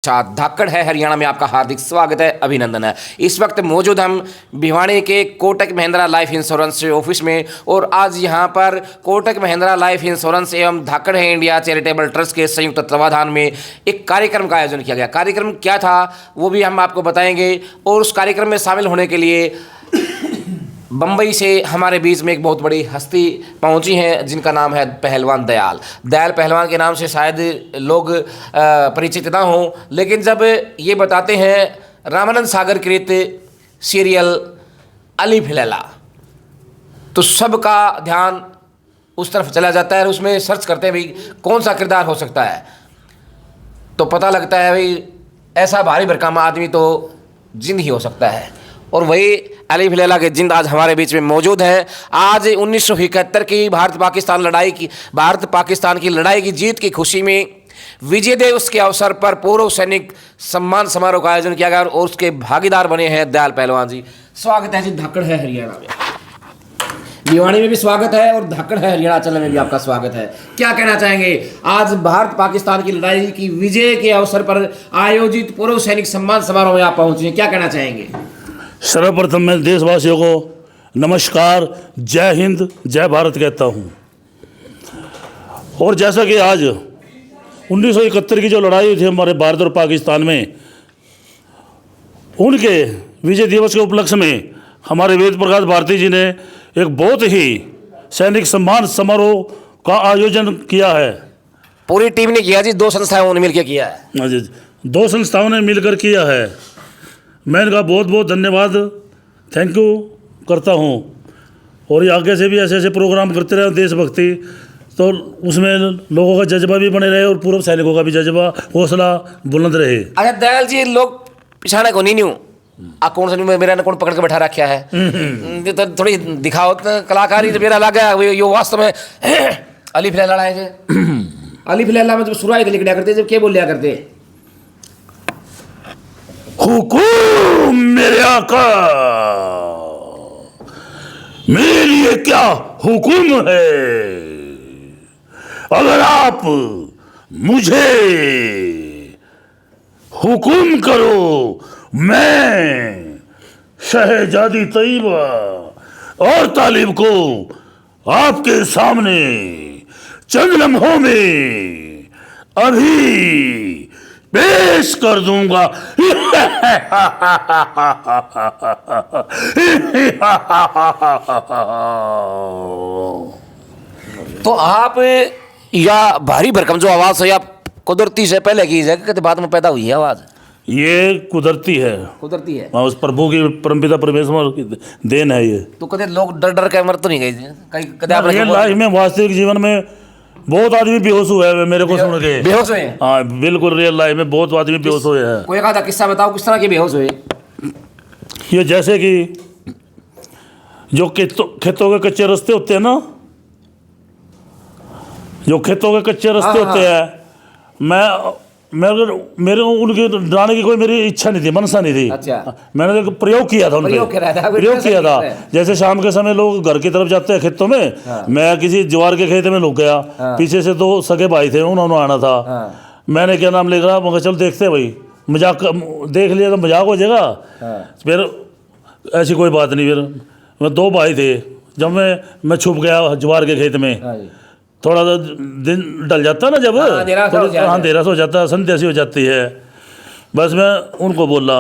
धाकड़ है हरियाणा में आपका हार्दिक स्वागत है, अभिनंदन है। इस वक्त मौजूद हम भिवानी के Kotak Mahindra life insurance office में और आज यहां पर कोटक महिंद्रा लाइफ इंश्योरेंस एवं धाकड़ है इंडिया चैरिटेबल ट्रस्ट के संयुक्त तत्वाधान में एक कार्यक्रम का आयोजन किया गया। कार्यक्रम क्या था वो भी हम आपको बताएंगे और उस कार्यक्रम में शामिल होने के लिए बम्बई से हमारे बीच में एक बहुत बड़ी हस्ती पहुंची हैं जिनका नाम है पहलवान दयाल पहलवान के नाम से शायद लोग परिचित ना हों, लेकिन जब ये बताते हैं रामानंद सागर कृत सीरियल अली फिलैला तो सबका ध्यान उस तरफ चला जाता है और उसमें सर्च करते हैं भाई कौन सा किरदार हो सकता है, तो पता लगता है भाई ऐसा भारी भरकम आदमी तो जिंद ही हो सकता है। और वही अली फिलैला के जिंद आज हमारे बीच में मौजूद है। आज 1971 की भारत पाकिस्तान की लड़ाई की जीत की खुशी में विजय दिवस के अवसर पर पूर्व सैनिक सम्मान समारोह का आयोजन किया गया और उसके भागीदार बने हैं दयाल पहलवान जी। स्वागत है जी, धाकड़ है हरियाणा में, भिवानी में भी स्वागत है और धाकड़ है हरियाणा चैनल में भी आपका स्वागत है। क्या कहना चाहेंगे आज भारत पाकिस्तान की लड़ाई की विजय के अवसर पर आयोजित पूर्व सैनिक सम्मान समारोह में आप पहुंचे हैं, क्या कहना चाहेंगे? सर्वप्रथम मैं देशवासियों को नमस्कार, जय हिंद, जय भारत कहता हूँ। और जैसा कि आज 1971 की जो लड़ाई हुई थी हमारे भारत और पाकिस्तान में, उनके विजय दिवस के उपलक्ष्य में हमारे वेद प्रकाश भारती जी ने एक बहुत ही सैनिक सम्मान समारोह का आयोजन किया है। पूरी टीम ने किया जी, दो संस्थाओं ने मिलकर किया है। हाँ जी, दो संस्थाओं ने मिलकर किया है। मैं इनका बहुत बहुत धन्यवाद, थैंक यू करता हूँ। और ये आगे से भी ऐसे ऐसे प्रोग्राम करते रहे देशभक्ति, तो उसमें लोगों का जज्बा भी बने रहे और पूर्व सैनिकों का भी जज्बा हौसला बुलंद रहे। अच्छा दयाल जी, लोग पिछाने को नहीं कौन सा मेरा ने कौन पकड़ के बैठा रखा है, तो थोड़ी दिखाओ तो कलाकारी मेरा लगा यो वास्तव में अली फिलैला लड़ाए थे। अली फिलैला में जब शुरुआत लिखा करते जब क्या बोल लिया करते, हुकूम मेरे आका, मेरे लिए क्या हुक्म है, अगर आप मुझे हुक्म करो मैं शहजादी तैयबा और तालिब को आपके सामने चंद लम्हों में अभी पेश कर दूंगा। तो आप या भारी भरकम जो आवाज है आप कुदरती से पहले की है कि बाद में पैदा हुई है आवाज? ये कुदरती है, कुदरती है। उस प्रभु की परमपिता परमेश्वर की देन है ये। तो कदे लोग डर डर के मर तो नहीं गए कदे लाइफ में वास्तविक जीवन में बहुत आदमी बेहोश हुए हैं मेरे को सुन के। बेहोश हुए? हाँ बिल्कुल, रियल लाइफ में बहुत आदमी बेहोश हुए हैं। कोई आधा किस्सा बताओ किस तरह के बेहोश हुए? ये जैसे कि जो खेतों के कच्चे रास्ते होते हैं ना, जो खेतों के कच्चे रास्ते होते हैं, मेरे उनके डराने की कोई मेरी इच्छा नहीं थी, मनसा नहीं थी। अच्छा। मैंने तो प्रयोग किया था उनके, प्रयोग किया था। जैसे शाम के समय लोग घर की तरफ जाते हैं खेतों में, मैं किसी ज्वार के खेत में लुक गया, पीछे से दो सगे भाई थे, उन्होंने आना था। मैंने क्या नाम लिख रहा, मगर चल देखते भाई, मजाक देख लिया तो मजाक हो जाएगा। फिर ऐसी कोई बात नहीं। फिर मैं दो भाई थे, जब मैं छुप गया ज्वार के खेत में, थोड़ा सा दिन ढल जाता ना, जब अंधेरा हो जाता, संध्या सी हो जाती है, बस मैं उनको बोला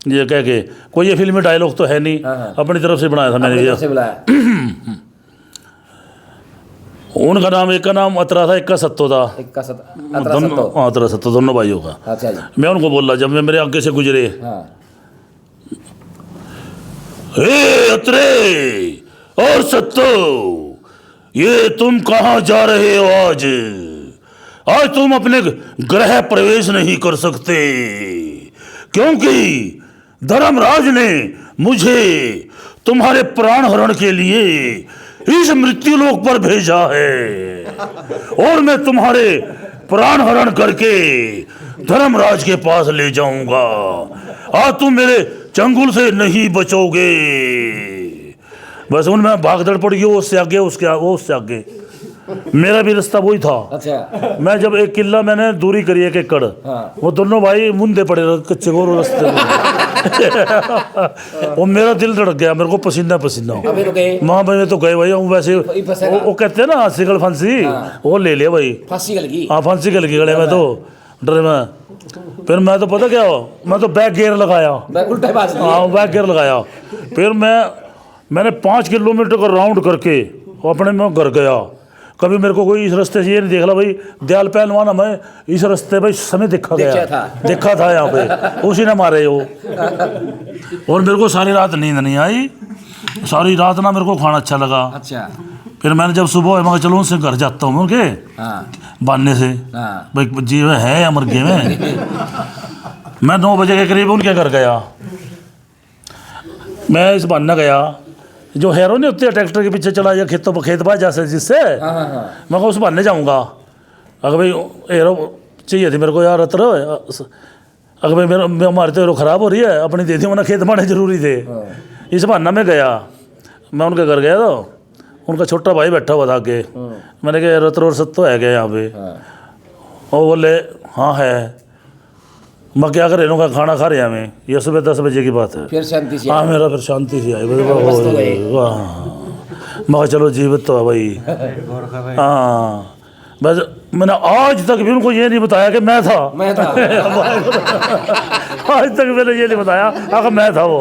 ये कह के, कोई ये फिल्मी डायलॉग तो है नहीं, अपनी तरफ से बनाया था मैंने ये। उनका नाम, एक का नाम अतरा था, एक का सत्तो था। अतरा सत्तो दोनों भाइयों का। अच्छा जी। मैं उनको बोला जब मैं मेरे आगे से गुजरे, हे अतरे और सत्तो, ये तुम कहाँ जा रहे हो? आज तुम अपने गृह प्रवेश नहीं कर सकते, क्योंकि धर्मराज ने मुझे तुम्हारे प्राण हरण के लिए इस मृत्यु लोक पर भेजा है और मैं तुम्हारे प्राण हरण करके धर्मराज के पास ले जाऊंगा। आज तुम मेरे चंगुल से नहीं बचोगे। बस उनमें भागदड़ पड़ गई, वो उससे आगे, उसके वो उससे आगे। मेरा भी रास्ता वही था। अच्छा। मैं जब 1 किला मैंने दूरी करी 1 एकड़, वो दोनों भाई मुंदे पड़े कच्चे गोर रास्ते में। वो मेरा दिल धड़क गया, मेरे को पसीना पसीना। माँ भाई तो गए भाई, वैसे वो कहते हैं ना सिकल फांसी, वो ले लिया भाई। फांसी गल गई। हाँ फांसी गल गई गले में तो डरे में। फिर मैं तो पता क्या हो, मैं तो बैक गियर लगाया। हाँ बैक गियर लगाया। फिर मैंने 5 किलोमीटर का राउंड करके अपने में घर गया। कभी मेरे को कोई इस रास्ते से ये नहीं देखला भाई, दयाल पहलवान हमें इस रास्ते भाई समय देखा था यहाँ पे, उसी ने मारे वो। और मेरे को सारी रात नींद नहीं आई, सारी रात ना मेरे को खाना अच्छा लगा। अच्छा। फिर मैंने जब सुबह मैं चलो उनसे घर जाता हूँ उनके बांधने से, भाई जीव है या मर गए में। मैं 9 बजे के करीब उनके घर गया। मैं इस बांधना गया, जो हेरो नहीं होती है ट्रैक्टर के पीछे चला या खेत बाज जैसे, जिससे मैं उस बांधने जाऊँगा। अगर भाई हेरो चाहिए थी मेरे को यार अतर, अगर भाई मेरा हमारे तो हेरो ख़राब हो रही है अपनी दे दी, वरना खेत बांधने जरूरी थे। इस बहाना में गया, मैं उनके घर गया तो उनका छोटा भाई बैठा हुआ था आगे। मैंने कहा रतर और सत्तो है क्या यहाँ पे? और बोले हाँ है। मैं क्या कर रहे खाना खा रहे हैं हमें, ये सुबह 10 बजे की बात है। फिर शांति से? हाँ मेरा फिर शांति से आई। मैं चलो जीवित तो है भाई। हाँ बस मैंने आज तक भी उनको ये नहीं बताया कि मैं था। आज तक मैंने ये नहीं बताया अगर मैं था वो।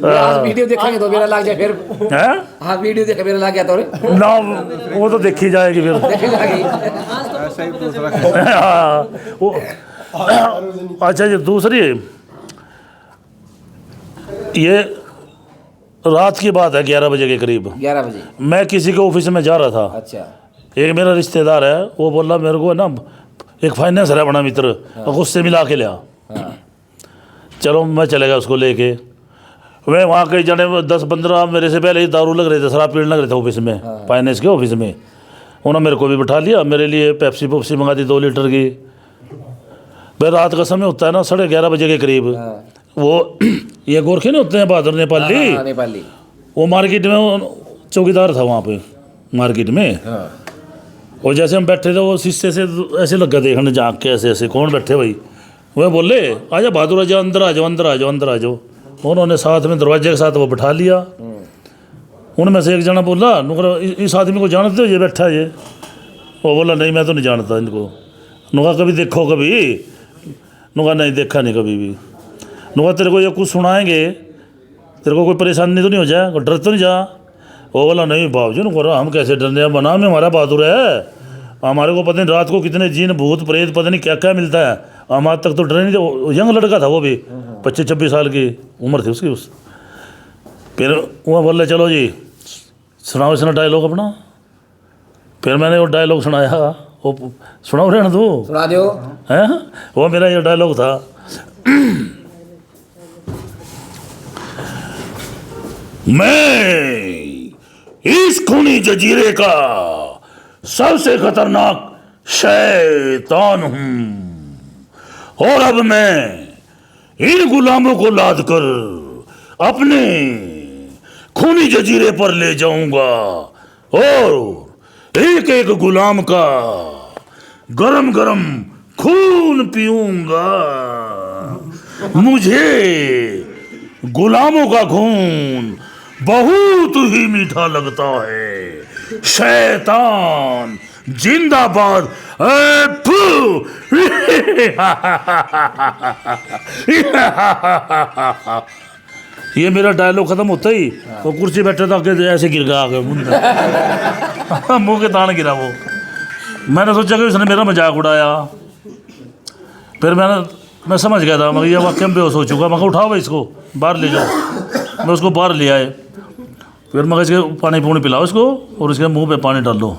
आज वीडियो देखेंगे तो मेरा लग जाए फिर है। हाँ वीडियो देखे मेरा लग गया तो ना, वो तो देखी जाएगी फिर। अच्छा जी दूसरी ये रात की बात है, 11 बजे के करीब। 11 बजे मैं किसी के ऑफिस में जा रहा था। अच्छा। एक मेरा रिश्तेदार है, वो बोला मेरे को ना एक फाइनेंसर है बड़ा मित्र, उससे मिला के लिया। चलो मैं चले गया उसको लेके। वे वहाँ कई जने 10-15 मेरे से पहले ही दारू लग रहे थे, शराब पीने लग रहे थे ऑफिस में, फाइनेंस के ऑफिस में। उन्होंने मेरे को भी बिठा लिया, मेरे लिए पेप्सी पोप्सी मंगा दी 2 लीटर की। भाई रात का समय होता है ना 11:30 बजे के करीब। वो ये गोरखे नहीं होते हैं बहादुर नेपाली, वो मार्केट में चौकीदार था वहाँ पे मार्केट में। और जैसे हम बैठे थे वो शीशे से ऐसे लगा देखने झाँक के, ऐसे कौन बैठे भाई। वह बोले आजा बहादुर आजा, अंदर आ जाओ अंदर आ जाओ अंदर आ जाओ। उन्होंने साथ में दरवाजे के साथ वो बिठा लिया। उनमें से एक जना बोला इस आदमी को जानते हो ये बैठा ये? वो बोला नहीं मैं तो नहीं जानता इनको। नुका कभी देखो कभी? नुका नहीं देखा नहीं कभी भी। नुका तेरे को ये कुछ सुनाएंगे, तेरे को कोई परेशानी तो नहीं हो जाए, डर तो नहीं जा? वो बोला नहीं बाबूजी नुका हम कैसे डरने, बना में हमारा बहादुर है, हमारे को पता नहीं रात को कितने जीन भूत प्रेत पता नहीं क्या क्या मिलता है, हम आज तक तो डरे नहीं थे। यंग लड़का था वो भी, 25-26 साल की उम्र थी उसकी। फिर वो बोले चलो जी सुनाओ इसने डायलॉग अपना। फिर मैंने वो डायलॉग सुनाया, वो सुनाओ रहना तू सुना दो है। वो मेरा ये डायलॉग था मैं इस खूनी जजीरे का सबसे खतरनाक शैतान हूं और अब मैं इन गुलामों को लाद कर अपने खूनी जजीरे पर ले जाऊंगा और एक एक गुलाम का गरम गरम खून पीऊंगा। मुझे गुलामों का खून बहुत ही मीठा लगता है। शैतान जिंदाबाद। ये मेरा डायलॉग खत्म होता ही वो कुर्सी बैठे था आगे ऐसे गिर गया आगे मुंह के तान गिरा वो। मैंने सोचा कि उसने मेरा मजाक उड़ाया। फिर मैं समझ गया था मगर ये वाकई में बेहोश हो चुका। मैं उठाओ भाई इसको बाहर ले जाओ। मैं उसको बाहर ले आए। फिर मैं इसके पानी पूनी पिलाओ इसको और इसके मुंह पे पानी डाल दो।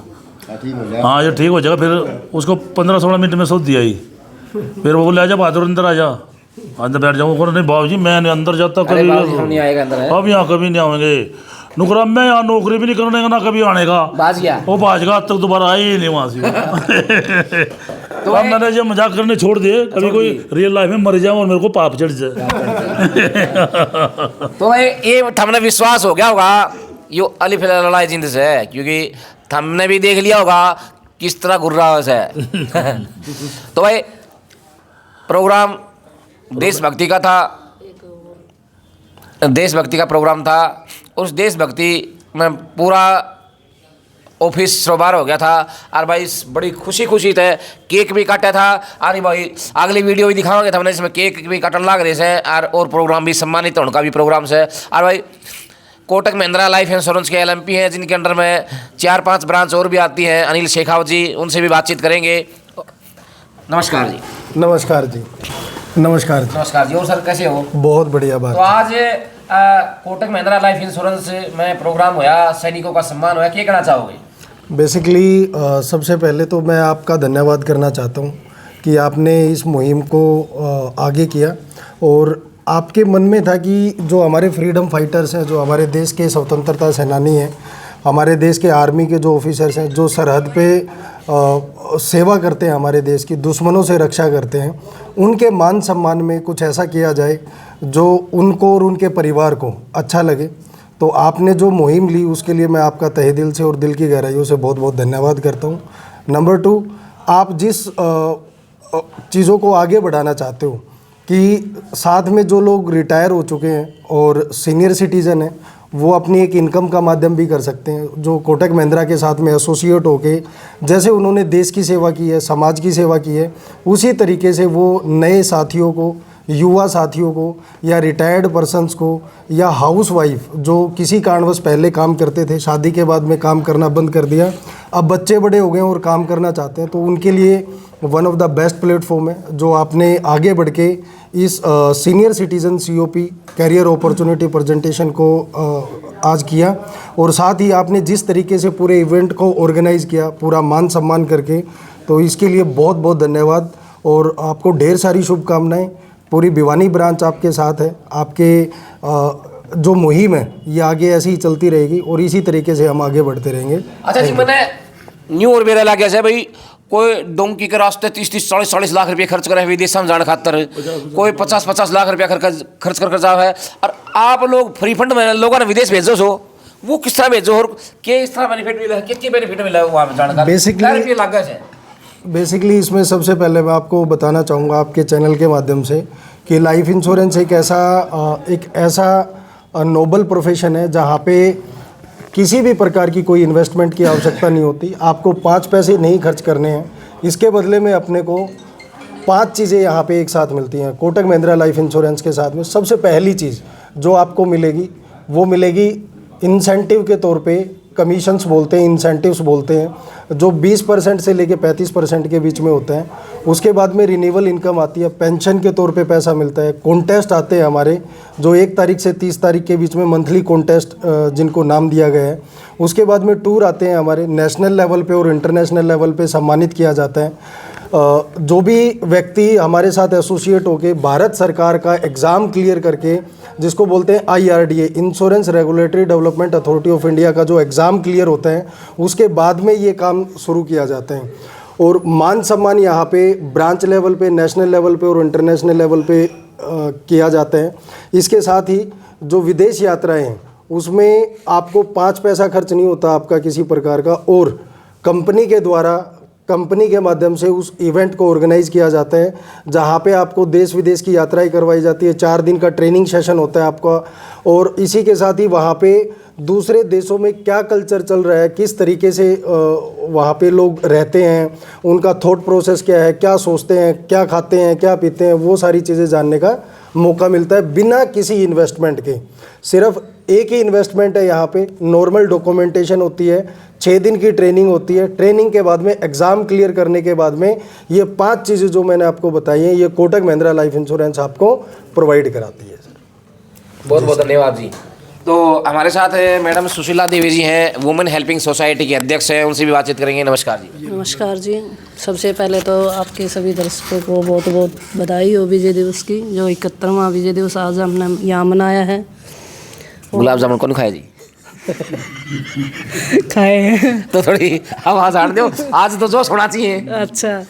हाँ ये ठीक हो जाएगा। फिर उसको 15-16 मिनट में सोच दिया ही। फिर वो बोले आजा बहादुर अंदर आ जा, अंदर बैठ जाऊँ। नहीं बाबू जी मैं अंदर जाता कभी, अब यहाँ कभी नहीं आएंगे। नुकरा मैं यहाँ नौकरी भी नहीं करने का ना कभी आने का। वो बाज गया तक दोबारा आए ही नहीं वहाँ से। तो अब मैंने जब मजाक करने छोड़ दिए, कभी कोई रियल लाइफ में मर जाए और मेरे को पाप चढ़ जाए। तो ये हमने विश्वास हो गया होगा यो अलिफ लड़ाई जिंद से है, क्योंकि हमने भी देख लिया होगा किस तरह घुर रहा है। तो भाई प्रोग्राम देशभक्ति का था, देशभक्ति का प्रोग्राम था। उस देशभक्ति में पूरा ऑफिस सरोबार हो गया था और भाई बड़ी खुशी थे। केक भी काटा था। अरे भाई अगली वीडियो भी दिखाओगे तो हमने इसमें केक भी काटने लग रहे थे और प्रोग्राम भी सम्मानित होने का भी प्रोग्राम से। और भाई कोटक महिंद्रा लाइफ इंश्योरेंस के LMP हैं, जिनके अंडर में 4-5 ब्रांच और भी आती हैं। अनिल शेखावत जी, उनसे भी बातचीत करेंगे। नमस्कार जी। नमस्कार जी। नमस्कार जी। नमस्कार जी। और सर कैसे हो? बहुत बढ़िया बात। तो आज कोटक महिंद्रा लाइफ इंश्योरेंस में प्रोग्राम होया, सैनिकों का सम्मान होया, क्या कहना चाहोगे? बेसिकली सबसे पहले तो मैं आपका धन्यवाद करना चाहता हूँ कि आपने इस मुहिम को आगे किया और आपके मन में था कि जो हमारे फ्रीडम फाइटर्स हैं, जो हमारे देश के स्वतंत्रता सेनानी हैं, हमारे देश के आर्मी के जो ऑफिसर्स हैं, जो सरहद पे सेवा करते हैं, हमारे देश की दुश्मनों से रक्षा करते हैं, उनके मान सम्मान में कुछ ऐसा किया जाए जो उनको और उनके परिवार को अच्छा लगे। तो आपने जो मुहिम ली उसके लिए मैं आपका तहे दिल से और दिल की गहराइयों से बहुत बहुत धन्यवाद करता हूँ। नंबर 2, आप जिस चीज़ों को आगे बढ़ाना चाहते हो कि साथ में जो लोग रिटायर हो चुके हैं और सीनियर सिटीज़न हैं, वो अपनी एक इनकम का माध्यम भी कर सकते हैं। जो कोटक महिंद्रा के साथ में एसोसिएट होके जैसे उन्होंने देश की सेवा की है, समाज की सेवा की है, उसी तरीके से वो नए साथियों को, युवा साथियों को या रिटायर्ड पर्सन्स को या हाउसवाइफ जो किसी कारणवश पहले काम करते थे, शादी के बाद में काम करना बंद कर दिया, अब बच्चे बड़े हो गए और काम करना चाहते हैं, तो उनके लिए one of the best platform है जो आपने आगे बढ़ के इस senior citizen COP career opportunity presentation को आज किया। और साथ ही आपने जिस तरीके से पूरे इवेंट को ऑर्गेनाइज़ किया, पूरा मान सम्मान करके, तो इसके लिए बहुत बहुत धन्यवाद और आपको ढेर सारी शुभकामनाएं। पूरी भिवानी ब्रांच आपके साथ है। आपके जो मुहिम है ये आगे ऐसे ही चलती रहेगी और इसी तरीके से हम आगे बढ़ते रहेंगे। अच्छा जी, मैंने न्यू और मेरा लग गया भाई, कोई डोंकी के रास्ते 30-40 लाख रुपये खर्च करे विदेश में जाने खातर, कोई 50-50 लाख रुपया खर्च कर जाओ है, और आप लोग फ्री फंड में लोगों ने विदेश भेजो सो, वो किस तरह भेजो और किस तरह बेनिफिट मिला है, कितनी बेनिफिट मिला है वहाँ जाने का? बेसिकली इसमें सबसे पहले मैं आपको बताना चाहूँगा आपके चैनल के माध्यम से कि लाइफ इंश्योरेंस एक ऐसा नोबल प्रोफेशन है जहाँ पे किसी भी प्रकार की कोई इन्वेस्टमेंट की आवश्यकता नहीं होती। आपको 5 पैसे नहीं खर्च करने हैं, इसके बदले में अपने को 5 चीज़ें यहाँ पे एक साथ मिलती हैं कोटक महिंद्रा लाइफ इंश्योरेंस के साथ में। सबसे पहली चीज़ जो आपको मिलेगी वो मिलेगी इंसेंटिव के तौर पे, कमीशंस बोलते हैं, इंसेंटिव्स बोलते हैं, जो 20% से लेके 35% के बीच में होते हैं। उसके बाद में रिन्यूअल इनकम आती है, पेंशन के तौर पे पैसा मिलता है, कॉन्टेस्ट आते हैं हमारे जो 1 तारीख से 30 तारीख के बीच में मंथली कॉन्टेस्ट जिनको नाम दिया गया है। उसके बाद में टूर आते हैं हमारे, नेशनल लेवल पे और इंटरनेशनल लेवल पे सम्मानित किया जाता है। जो भी व्यक्ति हमारे साथ एसोसिएट होके भारत सरकार का एग्ज़ाम क्लियर करके, जिसको बोलते हैं IRDA, insurance regulatory development authority of India का जो एग्ज़ाम क्लियर होता है, उसके बाद में ये काम शुरू किया जाता है। और मान सम्मान यहाँ पे ब्रांच लेवल पे, नेशनल लेवल पे और इंटरनेशनल लेवल पे किया जाता है। इसके साथ ही जो विदेश यात्राएं हैं उसमें आपको 5 पैसा खर्च नहीं होता आपका किसी प्रकार का, और कंपनी के द्वारा, कंपनी के माध्यम से उस इवेंट को ऑर्गेनाइज़ किया जाता है जहाँ पे आपको देश विदेश की यात्राएं करवाई जाती है। 4 दिन का ट्रेनिंग सेशन होता है आपका, और इसी के साथ ही वहाँ पे दूसरे देशों में क्या कल्चर चल रहा है, किस तरीके से वहाँ पे लोग रहते हैं, उनका थॉट प्रोसेस क्या है, क्या सोचते हैं, क्या खाते हैं, क्या पीते हैं, वो सारी चीज़ें जानने का मौका मिलता है बिना किसी इन्वेस्टमेंट के। सिर्फ एक ही इन्वेस्टमेंट है यहाँ पे, नॉर्मल डॉक्यूमेंटेशन होती है, 6 दिन की ट्रेनिंग होती है। ट्रेनिंग के बाद में एग्ज़ाम क्लियर करने के बाद में ये 5 चीज़ें जो मैंने आपको बताई हैं, ये कोटक महिंद्रा लाइफ इंश्योरेंस आपको प्रोवाइड कराती है सर। बहुत बहुत धन्यवाद जी। तो हमारे साथ मैडम सुशीला देवी जी हैं, वुमेन हेल्पिंग सोसाइटी के अध्यक्ष हैं, उनसे भी बातचीत करेंगे। नमस्कार जी। नमस्कार जी। सबसे पहले तो आपके सभी दर्शकों को बहुत बहुत बधाई हो विजय दिवस की, जो 71वां विजय दिवस आज हमने यहाँ मनाया है। गुलाब जामुन कौन खाए जी? खाए हैं तो थोड़ी आवाज़ आड़ दो, आज तो जोश होना चाहिए। अच्छा,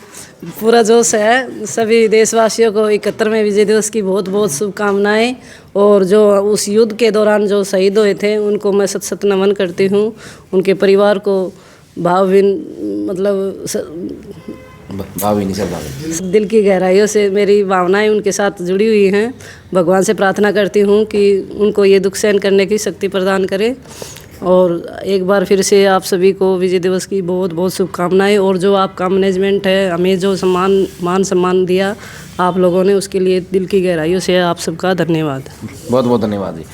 पूरा जोश है। सभी देशवासियों को 71वें विजय दिवस की बहुत बहुत शुभकामनाएं। और जो उस युद्ध के दौरान जो शहीद हुए थे उनको मैं सत सत नमन करती हूँ। उनके परिवार को भावभीनी दिल की गहराइयों से मेरी भावनाएं उनके साथ जुड़ी हुई हैं। भगवान से प्रार्थना करती हूँ कि उनको ये दुख सहन करने की शक्ति प्रदान करे। और एक बार फिर से आप सभी को विजय दिवस की बहुत बहुत शुभकामनाएं। और जो आपका मैनेजमेंट है, हमें जो मान सम्मान दिया आप लोगों ने, उसके लिए दिल की गहराइयों से आप सबका धन्यवाद। बहुत बहुत धन्यवाद जी।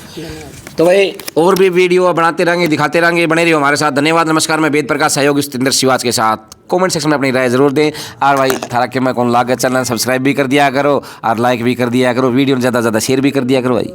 तो भाई और भी वीडियो बनाते रहेंगे, दिखाते रहेंगे, बने रहिए हमारे साथ। धन्यवाद, नमस्कार। मैं वेद प्रकाश, सहयोगी सतिंदर शिवाज के साथ। कमेंट सेक्शन में अपनी राय जरूर दें। और भाई थारा के मैं कौन लागे चैनल सब्सक्राइब भी कर दिया करो और लाइक भी कर दिया करो, वीडियो ज़्यादा से ज़्यादा शेयर भी कर दिया करो भाई।